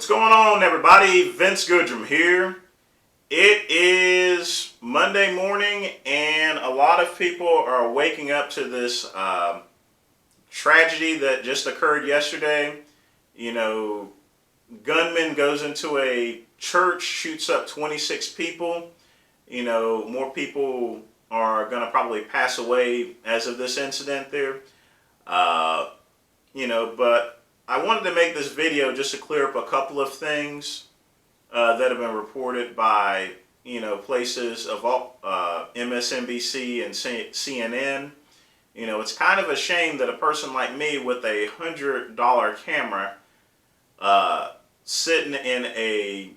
What's going on, everybody? Vince Goodrum here. It is Monday morning, and a lot of people are waking up to this tragedy that just occurred yesterday. You know, gunman goes into a church, shoots up 26 people. You know, more people are going to probably pass away as of this incident there. But I wanted to make this video just to clear up a couple of things that have been reported by, places of MSNBC and CNN. You know, it's kind of a shame that a person like me with a $100 camera sitting in a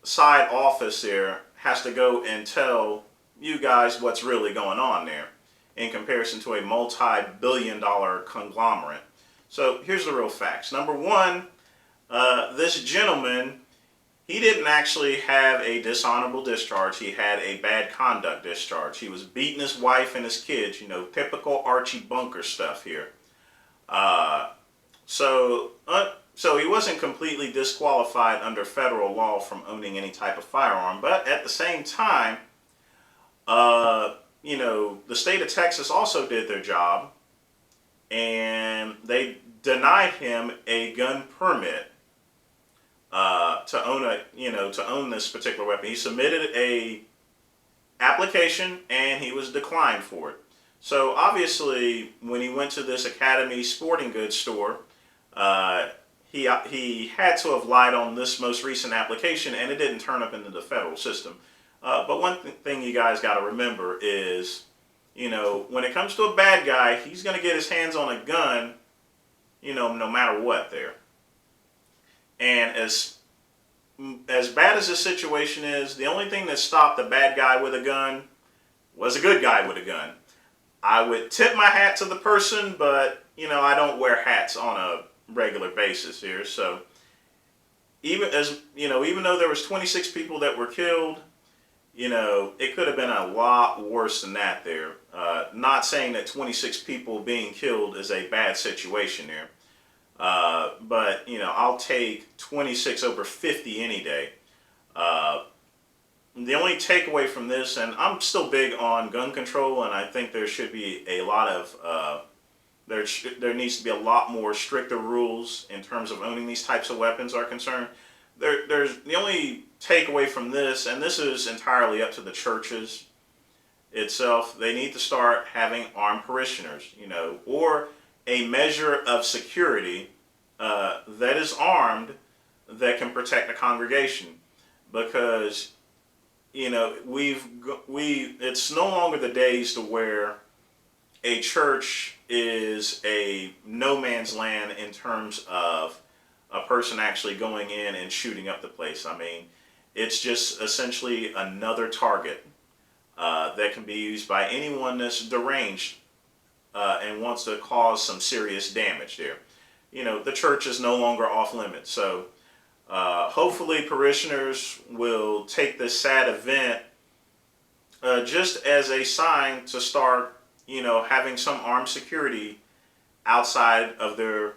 side office there has to go and tell you guys what's really going on there in comparison to a multi-billion-dollar conglomerate. So here's the real facts. Number one, this gentleman, he didn't actually have a dishonorable discharge. He had a bad conduct discharge. He was beating his wife and his kids, typical Archie Bunker stuff here. So he wasn't completely disqualified under federal law from owning any type of firearm. But at the same time, the state of Texas also did their job, and they denied him a gun permit to own this particular weapon. He submitted a application and he was declined for it. So obviously, when he went to this Academy sporting goods store, he had to have lied on this most recent application, and it didn't turn up into the federal system. But one thing you guys got to remember is, when it comes to a bad guy, he's going to get his hands on a gun, no matter what there. And as bad as this situation is, the only thing that stopped the bad guy with a gun was a good guy with a gun. I would tip my hat to the person, but, I don't wear hats on a regular basis here. So even though there was 26 people that were killed, it could have been a lot worse than that there. Not saying that 26 people being killed is a bad situation there. But, I'll take 26 over 50 any day. The only takeaway from this, and I'm still big on gun control, and I think there should be a lot of, there needs to be a lot more stricter rules in terms of owning these types of weapons are concerned. There's the only takeaway from this, and this is entirely up to the churches itself. They need to start having armed parishioners, or a measure of security that is armed that can protect the congregation, because it's no longer the days to where a church is a no man's land in terms of a person actually going in and shooting up the place. I mean, it's just essentially another target that can be used by anyone that's deranged and wants to cause some serious damage there. The church is no longer off limits. So hopefully parishioners will take this sad event just as a sign to start, having some armed security outside of their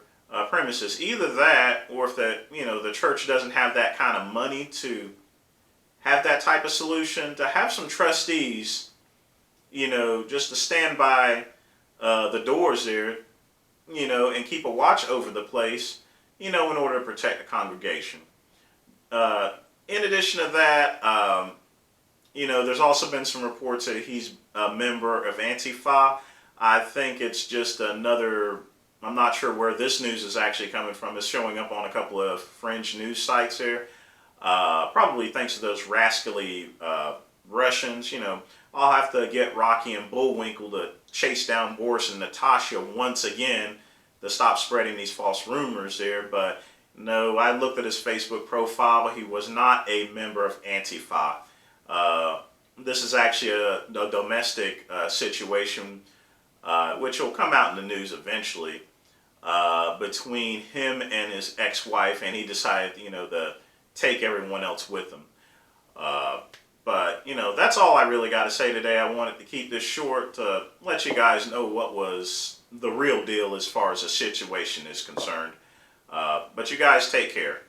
premises. Either that, or if the church doesn't have that kind of money to have that type of solution, to have some trustees, just to stand by the doors there, and keep a watch over the place, in order to protect the congregation. In addition to that, there's also been some reports that he's a member of Antifa. I think it's just another, I'm not sure where this news is actually coming from. It's showing up on a couple of fringe news sites here. Probably thanks to those rascally Russians. I'll have to get Rocky and Bullwinkle to chase down Boris and Natasha once again to stop spreading these false rumors there. But no, I looked at his Facebook profile. He was not a member of Antifa. This is actually a domestic situation, which will come out in the news eventually, between him and his ex-wife, and he decided, to take everyone else with him. But, that's all I really got to say today. I wanted to keep this short to let you guys know what was the real deal as far as the situation is concerned. But you guys take care.